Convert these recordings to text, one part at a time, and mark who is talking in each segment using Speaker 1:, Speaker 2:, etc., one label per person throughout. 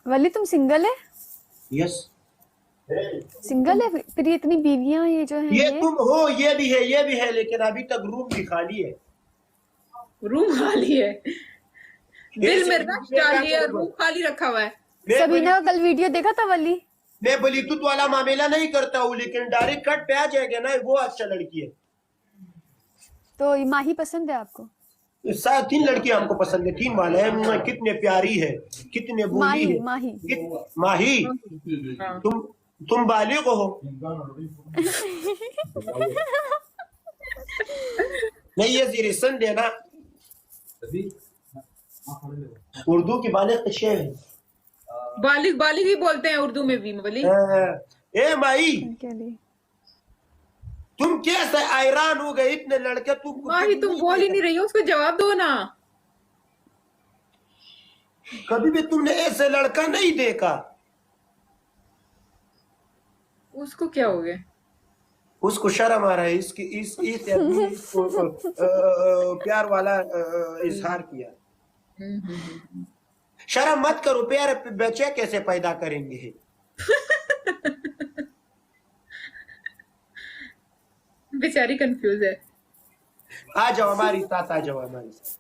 Speaker 1: वली तुम सिंगल है?
Speaker 2: Yes
Speaker 1: single है फिर ये इतनी बीवियां ये जो है
Speaker 2: ये तुम हो, ये भी है, ये भी है, लेकिन अभी तक रूम भी खाली है।
Speaker 3: रूम खाली है, दिल में रख डाली है, रूम खाली रखा हुआ है।
Speaker 1: सबीना का कल वीडियो देखा था वली?
Speaker 2: मैं बलीतुत वाला मामला नहीं करता हूँ, लेकिन डायरेक्ट कट पे आ जाएगा ना, वो अच्छा लड़की है।
Speaker 1: तो माही पसंद है आपको?
Speaker 2: 3 लड़कियां हमको पसंद है, 3 वाले हैं। कितने प्यारी है, कितने बोली है।
Speaker 1: माही
Speaker 2: माही तुम बालिग हो। नहीं ये जीरेसन देना, उर्दू की बालिग शेर है।
Speaker 3: बालिग बालिग ही बोलते हैं उर्दू में भी। वली
Speaker 2: ए माही तुम कैसे हैरान हो गए, इतने लड़के
Speaker 3: माही तुम बोल ही नहीं रही हो, उसको जवाब दो ना।
Speaker 2: कभी भी तुमने ऐसे लड़का नहीं देखा।
Speaker 3: उसको क्या हो गया?
Speaker 2: उसको शर्म आ रहा है, इसको प्यार वाला इजहार किया। शर्म मत करो, प्यार बच्चे कैसे पैदा करेंगे।
Speaker 3: बेचारी कंफ्यूज है।
Speaker 2: आ जाओ हमारी साथ, आ जाओ हमारी साथ।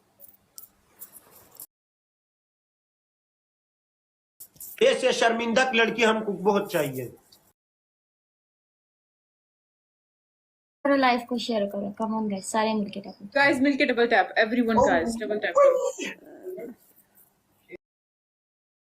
Speaker 2: ऐसे शर्मिंदा लड़की हमको बहुत चाहिए।
Speaker 4: लाइफ को शेयर करो, कम ऑन गाइस, सारे मिलके टैप।
Speaker 3: गाइस मिलके double tap, everyone guys double tap करो।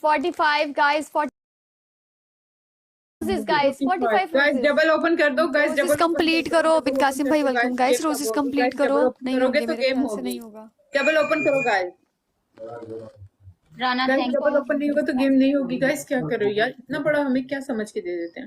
Speaker 1: 45 guys, 40 guys, 45
Speaker 3: guys double open कर दो गाइस, डबल
Speaker 1: कंप्लीट करो। बिन कासिम भाई वेलकम गाइस, रोजेस कंप्लीट करो। नहीं
Speaker 3: करोगे
Speaker 1: होंगे
Speaker 3: तो
Speaker 1: मेरे
Speaker 3: गेम
Speaker 1: ख्याल से,
Speaker 3: होगी।
Speaker 1: नहीं होगा।
Speaker 3: डबल ओपन करो guys.
Speaker 4: Rana
Speaker 3: guys
Speaker 4: thank
Speaker 3: double open नहीं होगा तो गेम नहीं होगी। गाइस क्या करो यार, इतना बड़ा हमें क्या समझ के दे देते हैं।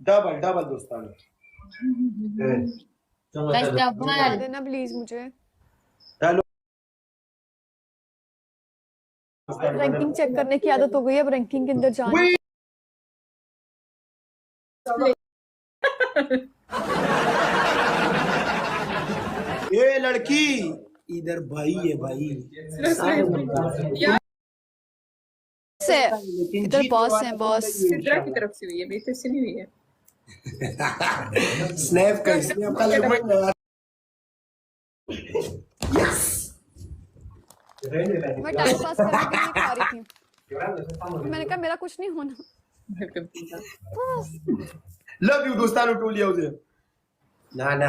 Speaker 2: डबल डबल दोस्तान।
Speaker 4: गाइस डबल
Speaker 1: देना प्लीज मुझे।
Speaker 2: हेलो
Speaker 1: रैंकिंग चेक करने की आदत हो गई है, अब रैंकिंग के अंदर जाना।
Speaker 2: ये लड़की इधर भाई है भाई,
Speaker 1: इधर बॉस है, बॉस
Speaker 3: सिद्रा की तरफ से हुई है, मेरी तरफ से नहीं हुई है।
Speaker 2: स्नैप का स्नैप का लगभग यस।
Speaker 1: मैं टाइम पास करने के लिए खा रही थी, मैंने कहा मेरा कुछ नहीं होना।
Speaker 2: लव यू दोस्तान टू लिया उसे। ना ना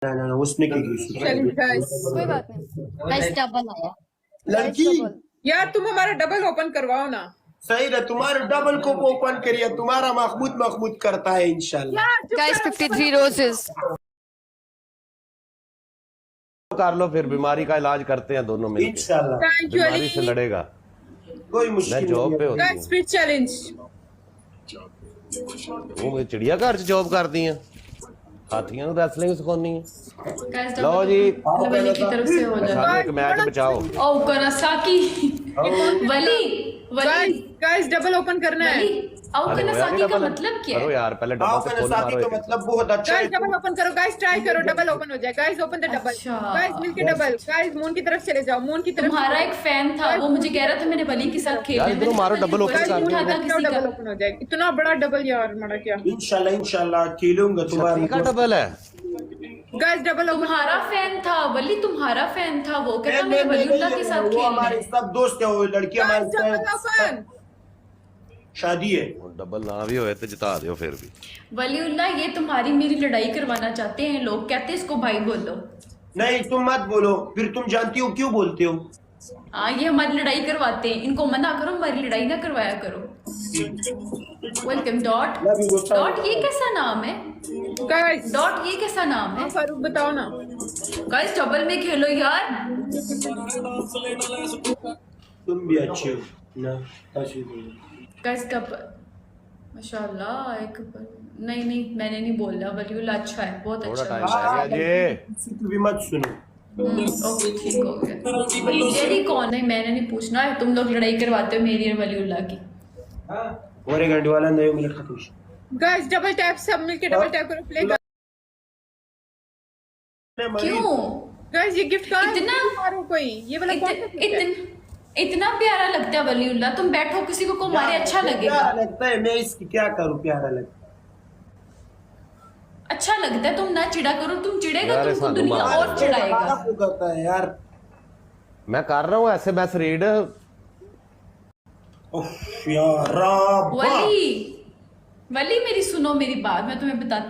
Speaker 2: ना ना उसने की
Speaker 3: चलिए गाइस
Speaker 1: कोई बात नहीं।
Speaker 4: गाइस डबल आया।
Speaker 2: लड़की
Speaker 3: यार तुम हमारा डबल ओपन करवाओ ना।
Speaker 2: सही है, तुम्हारे डबल को ओपन करिए, तुम्हारा महमूद करता है इंशाल्लाह।
Speaker 1: गाइस 53 रोजेस
Speaker 5: कर लो, फिर बीमारी का इलाज करते हैं दोनों मिलकर।
Speaker 2: इंशाल्लाह
Speaker 3: थैंक यू
Speaker 5: बीमारी से
Speaker 3: अली।
Speaker 5: लड़ेगा।
Speaker 2: कोई
Speaker 5: मैं
Speaker 2: मुश्किल
Speaker 5: जॉब पे होती
Speaker 3: गाइस स्पीड चैलेंज।
Speaker 5: हूँ, वो चिड़िया घर च जॉब करती हैं, हाथियों को रेसलिंग सिखानी है। लो जी
Speaker 6: वली की तरफ से हो जाए।
Speaker 5: एक मैच बचाओ।
Speaker 6: ओ कनासाकी वली वली
Speaker 3: गाइस डबल ओपन करना है।
Speaker 6: औ कनासाकी का मतलब क्या
Speaker 5: करो
Speaker 6: है?
Speaker 5: यार, पहले
Speaker 2: आओ
Speaker 5: डबल से
Speaker 2: मैंने
Speaker 5: खोल
Speaker 2: साथी
Speaker 5: मारो
Speaker 2: का
Speaker 5: एक।
Speaker 2: मतलब बहुत अच्छा
Speaker 3: गाइस
Speaker 2: है।
Speaker 3: डबल ओपन करो गाइस, ट्राई करो डबल ओपन हो जाए। Guys open the double.
Speaker 6: अच्छा।
Speaker 3: गाइस मिलके डबल। गाइस मून की तरफ चले जाओ, मून की तरफ।
Speaker 6: तुम्हारा एक फैन था, वो मुझे कह रहा था मैंने वली के साथ खेलना
Speaker 5: यार,
Speaker 6: है।
Speaker 5: इधर मारो, डबल ओपन कर दो।
Speaker 6: उठाता किसी का।
Speaker 3: डबल ओपन हो जाएगा। इतना बड़ा डबल यार, मारा क्या।
Speaker 2: इंशाल्लाह इंशाल्लाह खेलूंगा तुम्हारा।
Speaker 5: का डबल है।
Speaker 3: Guys double open.
Speaker 6: तुम्हारा फैन था वली, तुम्हारा फैन था वो, कहता मैंने वलीउल्लाह के साथ
Speaker 2: वो
Speaker 6: खेलना
Speaker 2: हमारे
Speaker 6: है।
Speaker 2: सब दोस्त है, वो लड़की
Speaker 3: गाइस
Speaker 2: हमारे
Speaker 3: डबल ओपन।
Speaker 2: शादी है।
Speaker 5: डबल ना भी होए तो जिता दो फिर भी।
Speaker 6: वलीउल्लाह ये तुम्हारी मेरी लड़ाई करवाना चाहते हैं लोग, कहते हैं इसको भाई बोलो।
Speaker 2: नहीं तुम मत बोलो, फिर तुम जानती हो क्यों बोलते हो।
Speaker 6: हाँ ये हमारी लड़ाई करवाते हैं, इनको मना करो, हमारी लड़ाई ना करवाया करो। Welcome dot. डॉट ये कैसा नाम है?
Speaker 3: गाइस
Speaker 6: डॉट ये कैसा नाम है?
Speaker 3: फारूक बताओ ना।
Speaker 6: गाइस डबल में खेलो यार।
Speaker 2: तुम भी अच्छे हो ना।
Speaker 6: गाइस कब माशाल्लाह एक नहीं मैंने नहीं बोला, वलीउल्लाह अच्छा है, बहुत
Speaker 5: थोड़ा
Speaker 6: अच्छा
Speaker 5: टाइम
Speaker 6: है।
Speaker 5: रह गया जी।
Speaker 2: किसी की भी मत सुनो।
Speaker 6: ओके ठीक हो गया। जेरी कौन है? मैंने नहीं पूछना है, तुम लोग लड़ाई करवाते हो मेरी और वलीउल्लाह की।
Speaker 2: और एक घंटे वाला नहीं मिनट खत्म।
Speaker 3: गाइस डबल टैप, सब मिलके डबल टैप करो, प्ले कर।
Speaker 6: क्यों
Speaker 3: गाइस ये गिफ्ट कहाँ है?
Speaker 6: इतना-
Speaker 3: मारो कोई, ये वाला कौन सा gift है?
Speaker 6: इतना प्यारा लगता है वलीउल्लाह, तुम बैठो किसी को मारे अच्छा लगेगा।
Speaker 2: प्यारा लगता है, मैं इसकी क्या करूं, प्यारा लगता है।
Speaker 6: अच्छा लगता है, तुम ना चिढ़ा करो, तुम चिढ़ेगा
Speaker 5: यार,
Speaker 6: तुमको
Speaker 5: सानू
Speaker 6: दुनिया
Speaker 5: मार।
Speaker 6: और चिढ़ाएगा।
Speaker 2: हमारा क्यों करता है यार।
Speaker 5: मैं कर रहा हूँ SMS रीड।
Speaker 2: उफ यार रब्बा।
Speaker 6: वली मेरी सुनो मेरी बात, मैं तुम्हें बताती